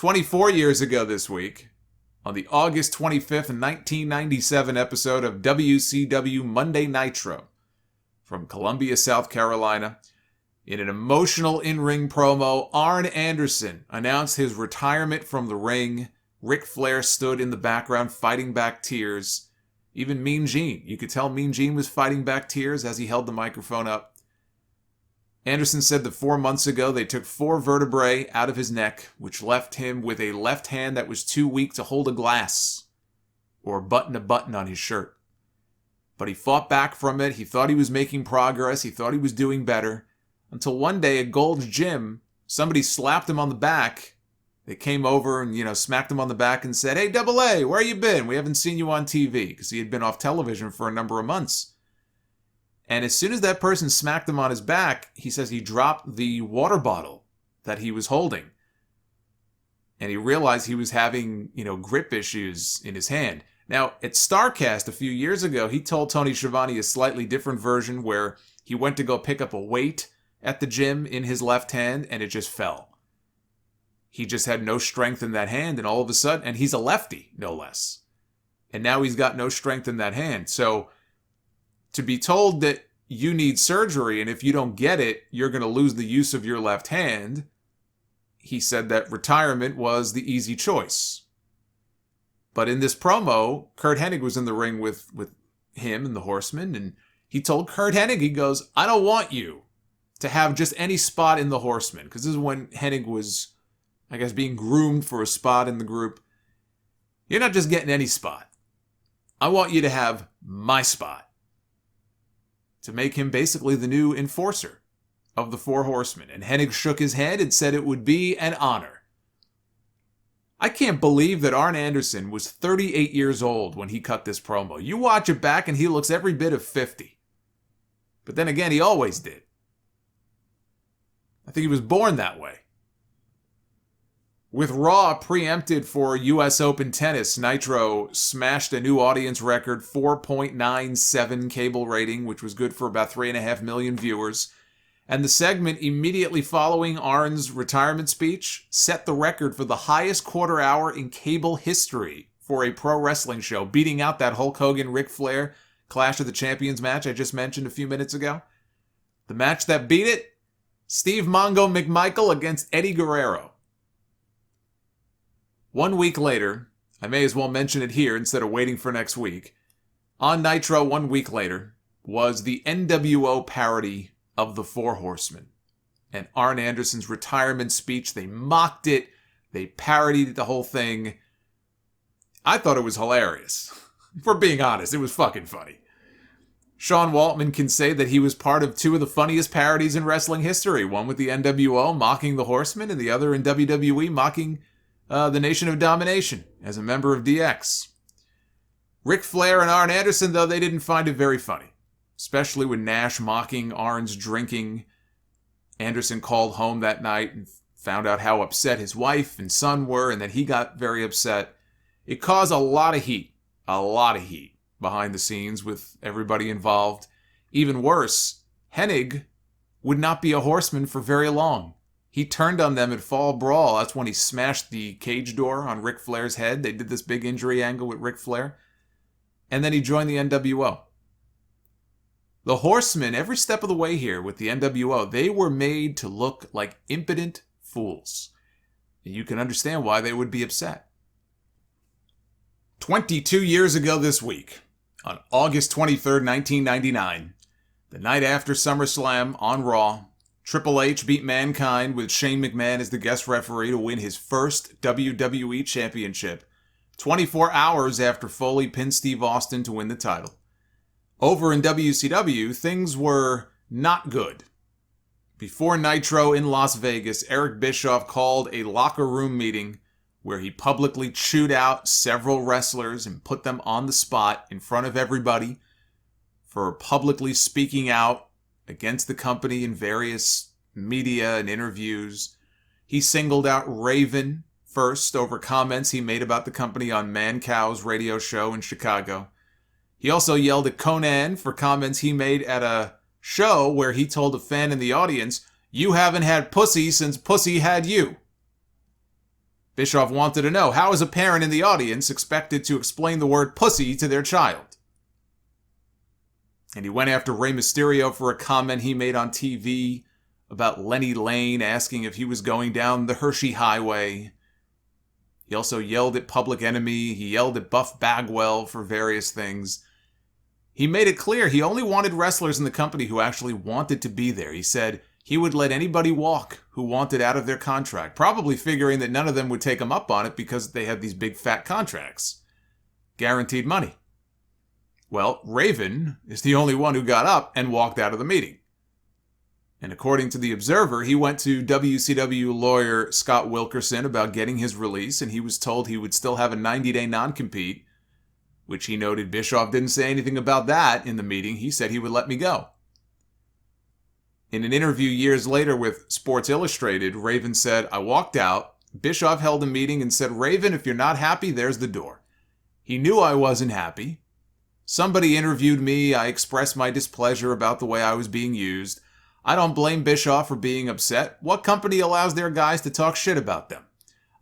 24 years ago this week, on the August 25th, 1997 episode of WCW Monday Nitro from Columbia, South Carolina, in an emotional in-ring promo, Arn Anderson announced his retirement from the ring. Ric Flair stood in the background fighting back tears. Even Mean Gene. You could tell Mean Gene was fighting back tears as he held the microphone up. Anderson said that 4 months ago they took 4 vertebrae out of his neck, which left him with a left hand that was too weak to hold a glass or button a button on his shirt. But he fought back from it. He thought he was making progress. He thought he was doing better. Until one day at Gold's Gym, somebody slapped him on the back. They came over and, smacked him on the back and said, "Hey, Double A, where you been? We haven't seen you on TV," because he had been off television for a number of months. And as soon as that person smacked him on his back, he says he dropped the water bottle that he was holding. And he realized he was having, grip issues in his hand. Now, at StarCast a few years ago, he told Tony Schiavone a slightly different version where he went to go pick up a weight at the gym in his left hand and it just fell. He just had no strength in that hand, and all of a sudden, and he's a lefty, no less. And now he's got no strength in that hand. So to be told that you need surgery, and if you don't get it, you're going to lose the use of your left hand, he said that retirement was the easy choice. But in this promo, Curt Hennig was in the ring with him and the Horsemen, and he told Curt Hennig, he goes, "I don't want you to have just any spot in the Horsemen," because this is when Hennig was, I guess, being groomed for a spot in the group. "You're not just getting any spot. I want you to have my spot." To make him basically the new enforcer of the 4 Horsemen. And Hennig shook his head and said it would be an honor. I can't believe that Arn Anderson was 38 years old when he cut this promo. You watch it back and he looks every bit of 50. But then again, he always did. I think he was born that way. With Raw preempted for U.S. Open tennis, Nitro smashed a new audience record 4.97 cable rating, which was good for about 3.5 million viewers. And the segment immediately following Arn's retirement speech set the record for the highest quarter hour in cable history for a pro wrestling show, beating out that Hulk Hogan-Ric Flair Clash of the Champions match I just mentioned a few minutes ago. The match that beat it, Steve Mongo McMichael against Eddie Guerrero. 1 week later, I may as well mention it here instead of waiting for next week, on Nitro 1 week later was the NWO parody of the 4 Horsemen. And Arn Anderson's retirement speech, they mocked it, they parodied the whole thing. I thought it was hilarious. If we're being honest, it was fucking funny. Sean Waltman can say that he was part of 2 of the funniest parodies in wrestling history. One with the NWO mocking the Horsemen, and the other in WWE mocking the Nation of Domination as a member of DX. Ric Flair and Arn Anderson, though, they didn't find it very funny. Especially with Nash mocking Arn's drinking. Anderson called home that night and found out how upset his wife and son were, and that he got very upset. It caused a lot of heat behind the scenes with everybody involved. Even worse, Hennig would not be a Horseman for very long. He turned on them at Fall Brawl. That's when he smashed the cage door on Ric Flair's head. They did this big injury angle with Ric Flair. And then he joined the NWO. The Horsemen, every step of the way here with the NWO, they were made to look like impotent fools. And you can understand why they would be upset. 22 years ago this week, on August 23rd, 1999, the night after SummerSlam on Raw, Triple H beat Mankind with Shane McMahon as the guest referee to win his first WWE Championship, 24 hours after Foley pinned Steve Austin to win the title. Over in WCW, things were not good. Before Nitro in Las Vegas, Eric Bischoff called a locker room meeting where he publicly chewed out several wrestlers and put them on the spot in front of everybody for publicly speaking out against the company in various media and interviews. He singled out Raven first over comments he made about the company on Mancow's radio show in Chicago. He also yelled at Conan for comments he made at a show where he told a fan in the audience, "You haven't had pussy since pussy had you." Bischoff wanted to know, how is a parent in the audience expected to explain the word pussy to their child? And he went after Rey Mysterio for a comment he made on TV about Lenny Lane, asking if he was going down the Hershey Highway. He also yelled at Public Enemy. He yelled at Buff Bagwell for various things. He made it clear he only wanted wrestlers in the company who actually wanted to be there. He said he would let anybody walk who wanted out of their contract, probably figuring that none of them would take him up on it because they had these big fat contracts. Guaranteed money. Well, Raven is the only one who got up and walked out of the meeting. And according to The Observer, he went to WCW lawyer Scott Wilkerson about getting his release, and he was told he would still have a 90-day non-compete, which he noted Bischoff didn't say anything about that in the meeting. He said he would let me go. In an interview years later with Sports Illustrated, Raven said, I walked out. Bischoff held a meeting and said, Raven, if you're not happy, there's the door. He knew I wasn't happy. Somebody interviewed me. I expressed my displeasure about the way I was being used. I don't blame Bischoff for being upset. What company allows their guys to talk shit about them?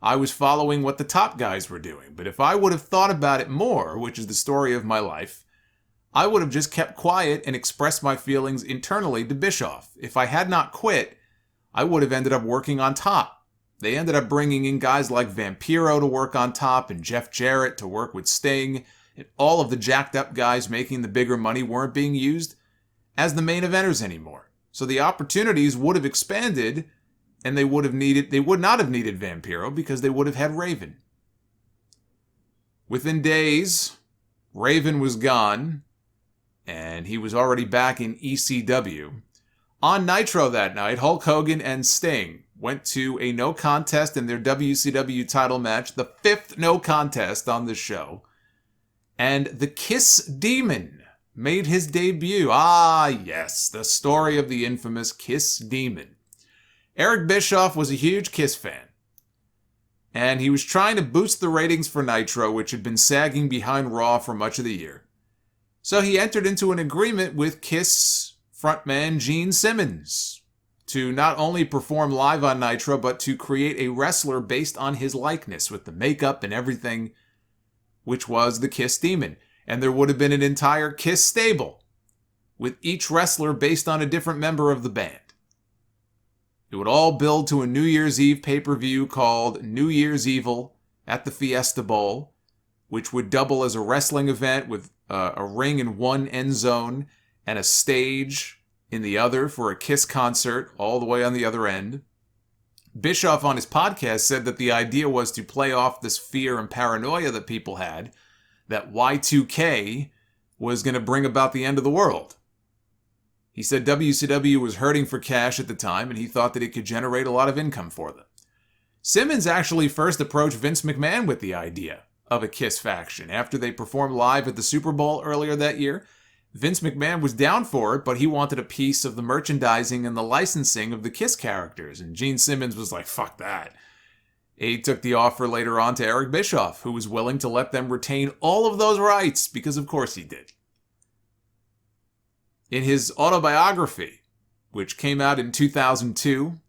I was following what the top guys were doing, but if I would have thought about it more, which is the story of my life, I would have just kept quiet and expressed my feelings internally to Bischoff. If I had not quit, I would have ended up working on top. They ended up bringing in guys like Vampiro to work on top and Jeff Jarrett to work with Sting, and all of the jacked up guys making the bigger money weren't being used as the main eventers anymore. So the opportunities would have expanded, and they would not have needed Vampiro because they would have had Raven. Within days, Raven was gone, and he was already back in ECW. On Nitro that night, Hulk Hogan and Sting went to a no contest in their WCW title match, the 5th no contest on the show. And the Kiss Demon made his debut. Ah, yes, the story of the infamous Kiss Demon. Eric Bischoff was a huge Kiss fan, and he was trying to boost the ratings for Nitro, which had been sagging behind Raw for much of the year. So he entered into an agreement with Kiss frontman Gene Simmons to not only perform live on Nitro, but to create a wrestler based on his likeness with the makeup and everything, which was the Kiss Demon. And there would have been an entire Kiss stable, with each wrestler based on a different member of the band. It would all build to a New Year's Eve pay-per-view called New Year's Evil at the Fiesta Bowl, which would double as a wrestling event with a ring in one end zone and a stage in the other for a Kiss concert all the way on the other end. Bischoff on his podcast said that the idea was to play off this fear and paranoia that people had, that Y2K was going to bring about the end of the world. He said WCW was hurting for cash at the time, and he thought that it could generate a lot of income for them. Simmons actually first approached Vince McMahon with the idea of a Kiss faction. After they performed live at the Super Bowl earlier that year, Vince McMahon was down for it, but he wanted a piece of the merchandising and the licensing of the Kiss characters, and Gene Simmons was like, fuck that. He took the offer later on to Eric Bischoff, who was willing to let them retain all of those rights, because of course he did. In his autobiography, which came out in 2002,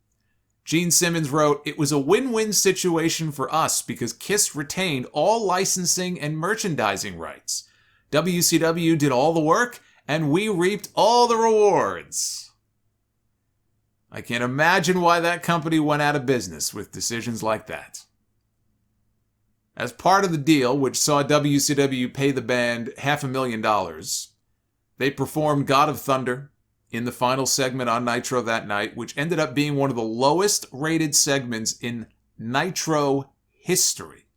Gene Simmons wrote, "It was a win-win situation for us because Kiss retained all licensing and merchandising rights. WCW did all the work, and we reaped all the rewards." I can't imagine why that company went out of business with decisions like that. As part of the deal, which saw WCW pay the band $500,000, they performed God of Thunder in the final segment on Nitro that night, which ended up being one of the lowest rated segments in Nitro history.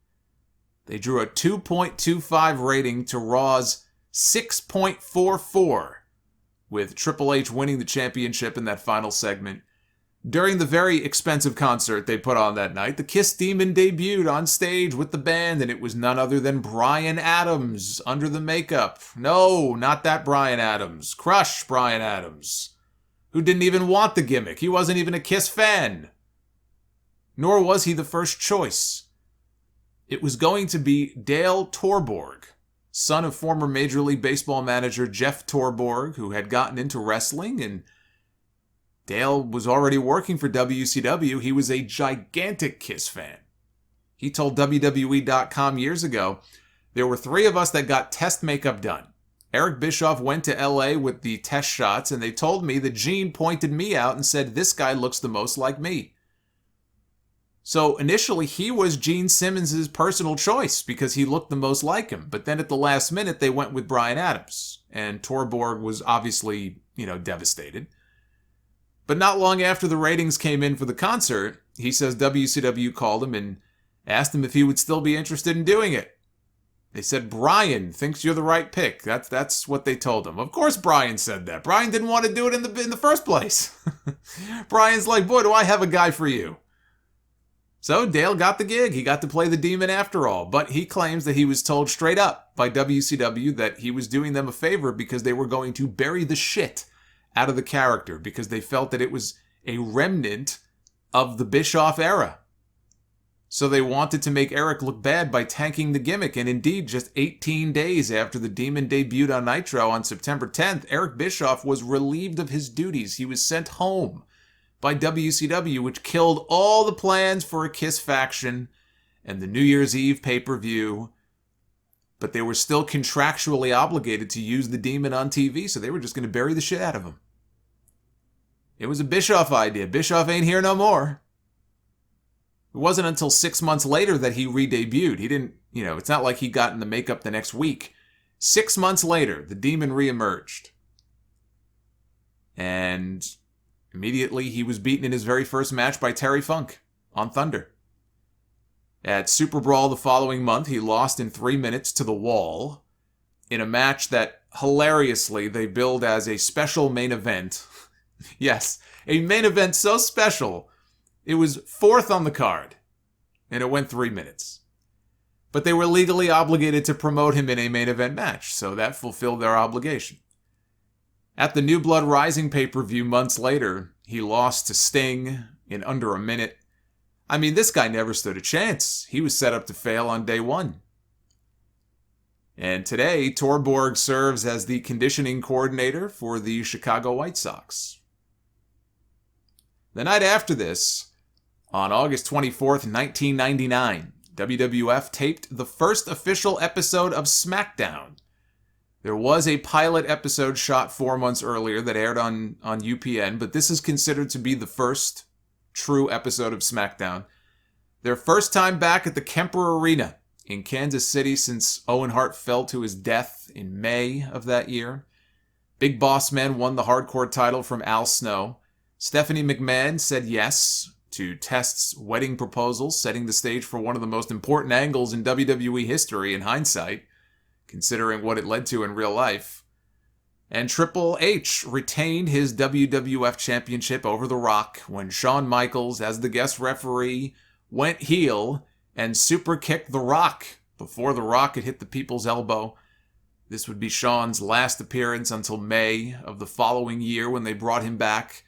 They drew a 2.25 rating to Raw's 6.44, with Triple H winning the championship in that final segment. During the very expensive concert they put on that night, the Kiss Demon debuted on stage with the band, and it was none other than Bryan Adams under the makeup. No, not that Bryan Adams. Crush Bryan Adams, who didn't even want the gimmick. He wasn't even a Kiss fan. Nor was he the first choice. It was going to be Dale Torborg, son of former Major League Baseball manager Jeff Torborg, who had gotten into wrestling, and Dale was already working for WCW. He was a gigantic Kiss fan. He told WWE.com years ago, there were 3 of us that got test makeup done. Eric Bischoff went to LA with the test shots, and they told me that Gene pointed me out and said, this guy looks the most like me. So initially, he was Gene Simmons' personal choice because he looked the most like him. But then at the last minute, they went with Bryan Adams. And Torborg was obviously, devastated. But not long after the ratings came in for the concert, he says WCW called him and asked him if he would still be interested in doing it. They said, Bryan thinks you're the right pick. That's what they told him. Of course Bryan said that. Bryan didn't want to do it in the first place. Bryan's like, boy, do I have a guy for you. So Dale got the gig. He got to play the Demon after all. But he claims that he was told straight up by WCW that he was doing them a favor because they were going to bury the shit out of the character because they felt that it was a remnant of the Bischoff era. So they wanted to make Eric look bad by tanking the gimmick, and indeed, just 18 days after the Demon debuted on Nitro on September 10th, Eric Bischoff was relieved of his duties. He was sent home by WCW, which killed all the plans for a Kiss faction and the New Year's Eve pay-per-view. But they were still contractually obligated to use the Demon on TV, so they were just going to bury the shit out of him. It was a Bischoff idea. Bischoff ain't here no more. It wasn't until 6 months later that he re-debuted. He didn't, it's not like he got in the makeup the next week. 6 months later, the Demon re-emerged. And immediately he was beaten in his very first match by Terry Funk on Thunder. At Super Brawl the following month, he lost in 3 minutes to The Wall in a match that, hilariously, they billed as a special main event. Yes, a main event so special, it was 4th on the card, and it went 3 minutes. But they were legally obligated to promote him in a main event match, so that fulfilled their obligation. At the New Blood Rising pay-per-view months later, he lost to Sting in under a minute. I mean, this guy never stood a chance. He was set up to fail on day 1. And today, Torborg serves as the conditioning coordinator for the Chicago White Sox. The night after this, on August 24th, 1999, WWF taped the first official episode of SmackDown. There was a pilot episode shot 4 months earlier that aired on UPN, but this is considered to be the first true episode of SmackDown. Their first time back at the Kemper Arena in Kansas City since Owen Hart fell to his death in May of that year. Big Boss Man won the hardcore title from Al Snow. Stephanie McMahon said yes to Test's wedding proposal, setting the stage for one of the most important angles in WWE history in hindsight, considering what it led to in real life. And Triple H retained his WWF Championship over The Rock when Shawn Michaels, as the guest referee, went heel and super kicked The Rock before The Rock had hit the people's elbow. This would be Shawn's last appearance until May of the following year when they brought him back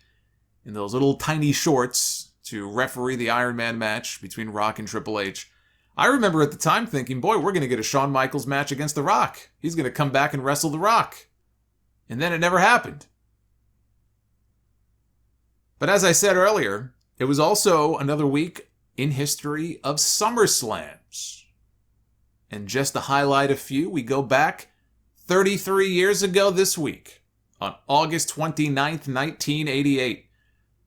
in those little tiny shorts to referee the Iron Man match between Rock and Triple H. I remember at the time thinking, boy, we're going to get a Shawn Michaels match against The Rock. He's going to come back and wrestle The Rock. And then it never happened. But as I said earlier, it was also another week in history of SummerSlams. And just to highlight a few, we go back 33 years ago this week, on August 29th, 1988.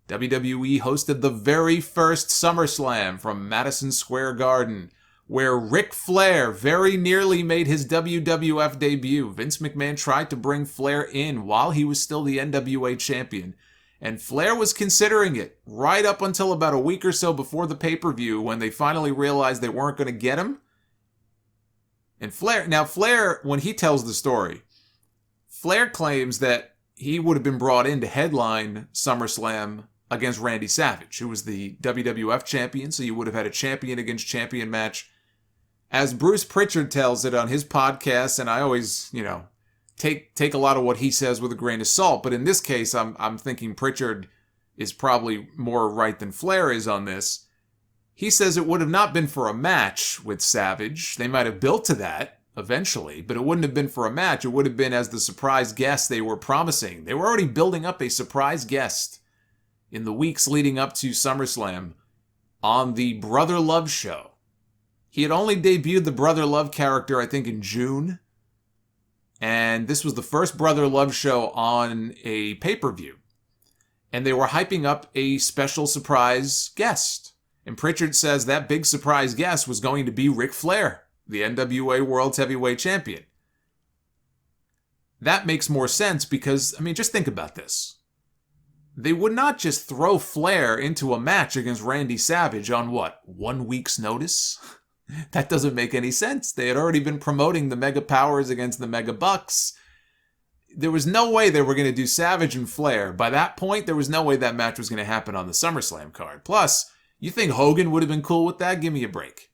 WWE hosted the very first SummerSlam from Madison Square Garden, where Ric Flair very nearly made his WWF debut. Vince McMahon tried to bring Flair in while he was still the NWA champion, and Flair was considering it right up until about a week or so before the pay-per-view when they finally realized they weren't going to get him. And Flair, when he tells the story, Flair claims that he would have been brought in to headline SummerSlam against Randy Savage, who was the WWF champion, so you would have had a champion against champion match. As Bruce Pritchard tells it on his podcast, and I always, take a lot of what he says with a grain of salt, but in this case, I'm thinking Pritchard is probably more right than Flair is on this. He says it would have not been for a match with Savage. They might have built to that eventually, but it wouldn't have been for a match. It would have been as the surprise guest they were promising. They were already building up a surprise guest in the weeks leading up to SummerSlam on the Brother Love show. He had only debuted the Brother Love character, I think, in June. And this was the first Brother Love show on a pay-per-view. And they were hyping up a special surprise guest. And Pritchard says that big surprise guest was going to be Ric Flair, the NWA World's Heavyweight Champion. That makes more sense because, I mean, just think about this. They would not just throw Flair into a match against Randy Savage on what, 1 week's notice? That doesn't make any sense. They had already been promoting the Mega Powers against the Mega Bucks. There was no way they were going to do Savage and Flair. By that point, there was no way that match was going to happen on the SummerSlam card. Plus, you think Hogan would have been cool with that? Give me a break.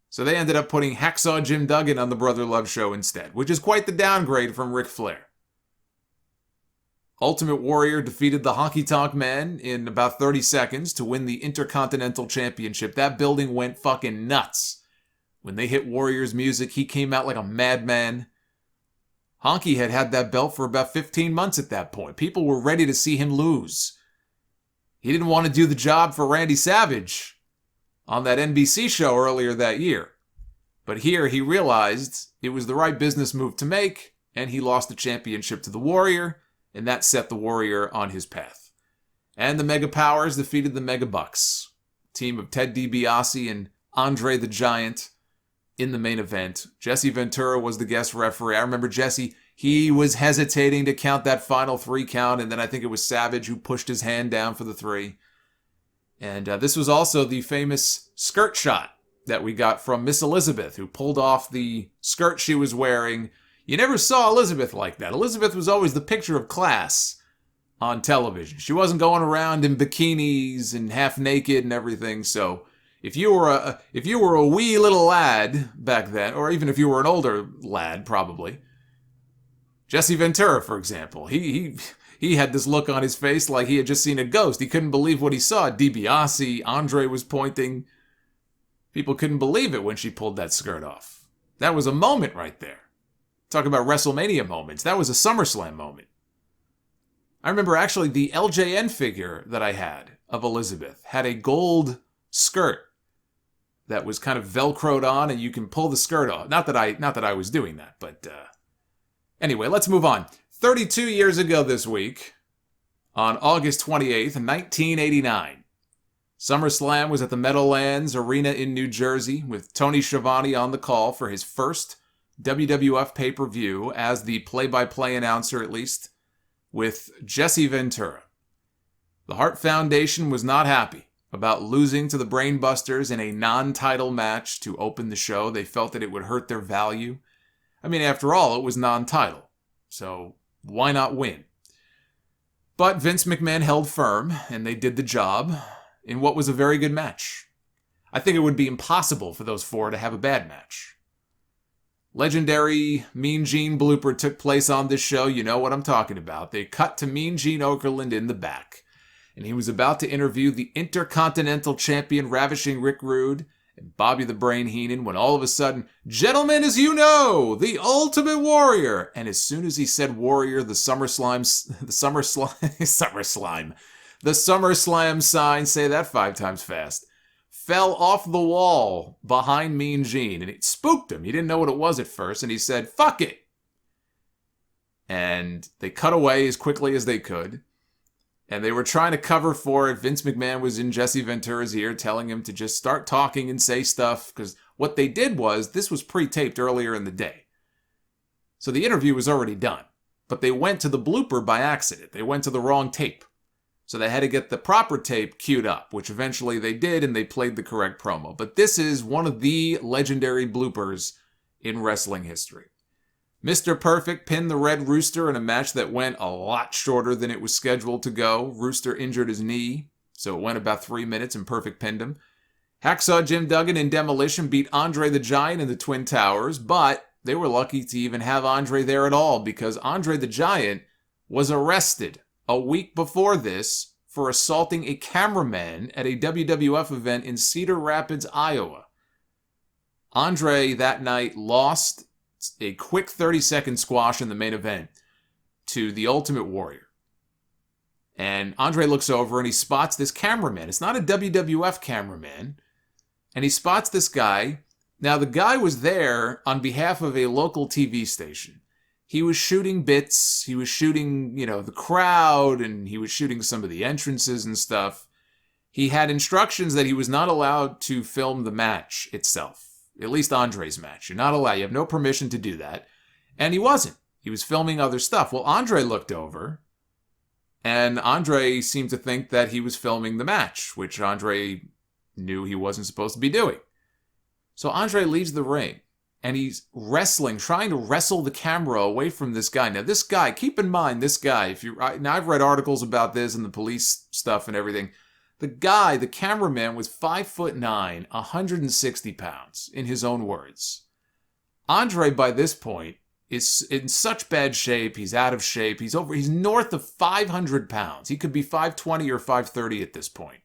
So they ended up putting Hacksaw Jim Duggan on the Brother Love show instead, which is quite the downgrade from Ric Flair. Ultimate Warrior defeated the Honky Tonk Man in about 30 seconds to win the Intercontinental Championship. That building went fucking nuts. When they hit Warrior's music, he came out like a madman. Honky had had that belt for about 15 months at that point. People were ready to see him lose. He didn't want to do the job for Randy Savage on that NBC show earlier that year. But here he realized it was the right business move to make, and he lost the championship to the Warrior, and that set the Warrior on his path. And the Mega Powers defeated the Mega Bucks, team of Ted DiBiase and Andre the Giant in the main event. Jesse Ventura was the guest referee. I remember Jesse, he was hesitating to count that final 3 count, and then I think it was Savage who pushed his hand down for the 3. And this was also the famous skirt shot that we got from Miss Elizabeth, who pulled off the skirt she was wearing. You never saw Elizabeth like that. Elizabeth was always the picture of class on television. She wasn't going around in bikinis and half naked and everything. So if you were a wee little lad back then, or even if you were an older lad, probably, Jesse Ventura, for example, he had this look on his face like he had just seen a ghost. He couldn't believe what he saw. DiBiase, Andre was pointing. People couldn't believe it when she pulled that skirt off. That was a moment right there. Talk about WrestleMania moments. That was a SummerSlam moment. I remember actually the LJN figure that I had of Elizabeth had a gold skirt that was kind of velcroed on, and you can pull the skirt off. Not that I was doing that, but anyway, let's move on. 32 years ago this week, on August 28th, 1989, SummerSlam was at the Meadowlands Arena in New Jersey with Tony Schiavone on the call for his first WWF pay-per-view as the play-by-play announcer, at least, with Jesse Ventura. The Hart Foundation was not happy about losing to the BrainBusters in a non-title match to open the show. They felt that it would hurt their value. I mean, after all, it was non-title, so why not win? But Vince McMahon held firm, and they did the job in what was a very good match. I think it would be impossible for those 4 to have a bad match. Legendary Mean Gene blooper took place on this show. You know what I'm talking about. They cut to Mean Gene Okerlund in the back, and he was about to interview the Intercontinental Champion Ravishing Rick Rude and Bobby the Brain Heenan when all of a sudden, "Gentlemen, as you know, the Ultimate Warrior," and as soon as he said Warrior, the SummerSlam sign, say that 5 times fast, fell off the wall behind Mean Gene, and it spooked him. He didn't know what it was at first, and he said, "Fuck it." And they cut away as quickly as they could, and they were trying to cover for it. Vince McMahon was in Jesse Ventura's ear telling him to just start talking and say stuff, because what they did was, this was pre-taped earlier in the day. So the interview was already done, but they went to the blooper by accident. They went to the wrong tape. So they had to get the proper tape queued up, which eventually they did, and they played the correct promo. But this is one of the legendary bloopers in wrestling history. Mr. Perfect pinned the Red Rooster in a match that went a lot shorter than it was scheduled to go. Rooster injured his knee, so it went about 3 minutes, and Perfect pinned him. Hacksaw Jim Duggan and Demolition beat Andre the Giant in the Twin Towers, but they were lucky to even have Andre there at all, because Andre the Giant was arrested a week before this for assaulting a cameraman at a WWF event in Cedar Rapids, Iowa. Andre that night lost a quick 30-second squash in the main event to the Ultimate Warrior. And Andre looks over and he spots this cameraman. It's not a WWF cameraman. and he spots this guy. Now, the guy was there on behalf of a local TV station. He was shooting bits, he was shooting, the crowd, and he was shooting some of the entrances and stuff. He had instructions that he was not allowed to film the match itself. At least Andre's match. You're not allowed. You have no permission to do that. And he wasn't. He was filming other stuff. Well, Andre looked over, and Andre seemed to think that he was filming the match, which Andre knew he wasn't supposed to be doing. So Andre leaves the ring, and he's wrestling, trying to wrestle the camera away from this guy. Now, this guy, keep in mind, this guy, now I've read articles about this and the police stuff and everything. The guy, the cameraman, was 5'9", 160 pounds, in his own words. Andre, by this point, is in such bad shape. He's out of shape. He's north of 500 pounds. He could be 520 or 530 at this point.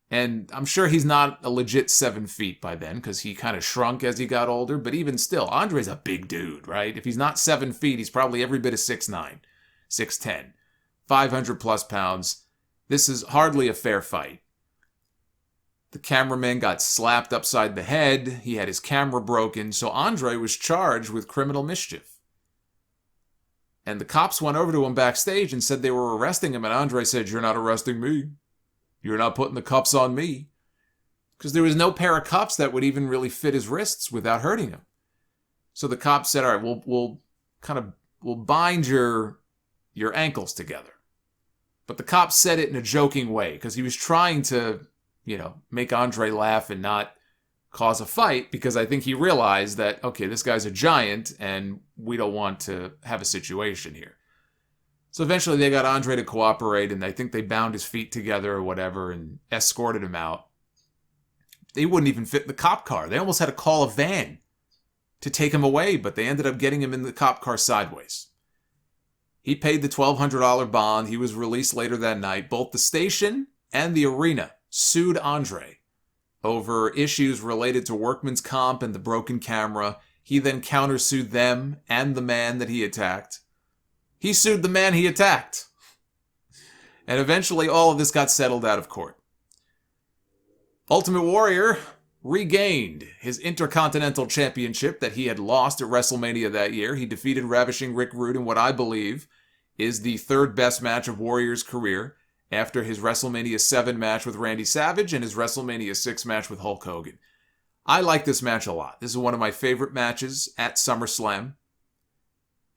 And I'm sure he's not a legit 7 feet by then, because he kind of shrunk as he got older. But even still, Andre's a big dude, right? If he's not 7 feet, he's probably every bit of 6'9", 6'10", 500 plus pounds. This is hardly a fair fight. The cameraman got slapped upside the head. He had his camera broken. So Andre was charged with criminal mischief. And the cops went over to him backstage and said they were arresting him. And Andre said, "You're not arresting me. You're not putting the cuffs on me." Because there was no pair of cuffs that would even really fit his wrists without hurting him. So the cops said, "All right, we'll bind your ankles together." But the cops said it in a joking way because he was trying to, make Andre laugh and not cause a fight, because I think he realized that, okay, this guy's a giant and we don't want to have a situation here. So eventually they got Andre to cooperate, and I think they bound his feet together or whatever and escorted him out. They wouldn't even fit in the cop car. They almost had to call a van to take him away, but they ended up getting him in the cop car sideways. He paid the $1,200 bond. He was released later that night. Both the station and the arena sued Andre over issues related to workman's comp and the broken camera. He then countersued them and the man that he attacked. He sued the man he attacked. And eventually all of this got settled out of court. Ultimate Warrior regained his Intercontinental Championship that he had lost at WrestleMania that year. He defeated Ravishing Rick Rude in what I believe is the third best match of Warrior's career, after his WrestleMania 7 match with Randy Savage and his WrestleMania 6 match with Hulk Hogan. I like this match a lot. This is one of my favorite matches at SummerSlam.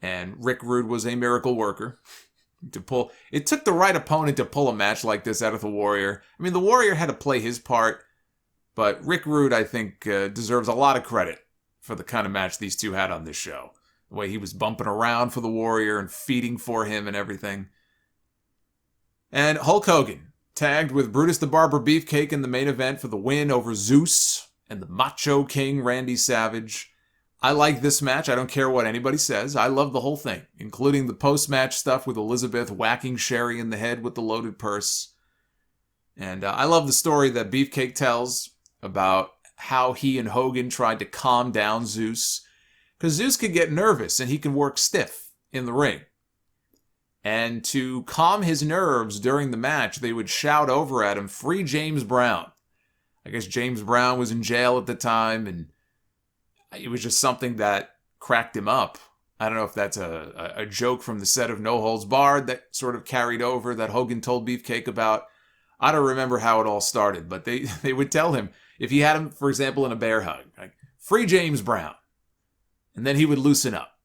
And Rick Rude was a miracle worker. It took the right opponent to pull a match like this out of the Warrior. I mean, the Warrior had to play his part, but Rick Rude, I think, deserves a lot of credit for the kind of match these two had on this show. The way he was bumping around for the Warrior and feeding for him and everything. And Hulk Hogan tagged with Brutus the Barber Beefcake in the main event for the win over Zeus and the Macho King Randy Savage. I like this match. I don't care what anybody says. I love the whole thing, including the post-match stuff with Elizabeth whacking Sherry in the head with the loaded purse. And I love the story that Beefcake tells about how he and Hogan tried to calm down Zeus. Because Zeus could get nervous and he can work stiff in the ring. And to calm his nerves during the match, they would shout over at him, "Free James Brown." I guess James Brown was in jail at the time, and it was just something that cracked him up. I don't know if that's a joke from the set of No Holds Barred that sort of carried over that Hogan told Beefcake about. I don't remember how it all started, but they would tell him, if he had him, for example, in a bear hug, like, "Free James Brown." And then he would loosen up.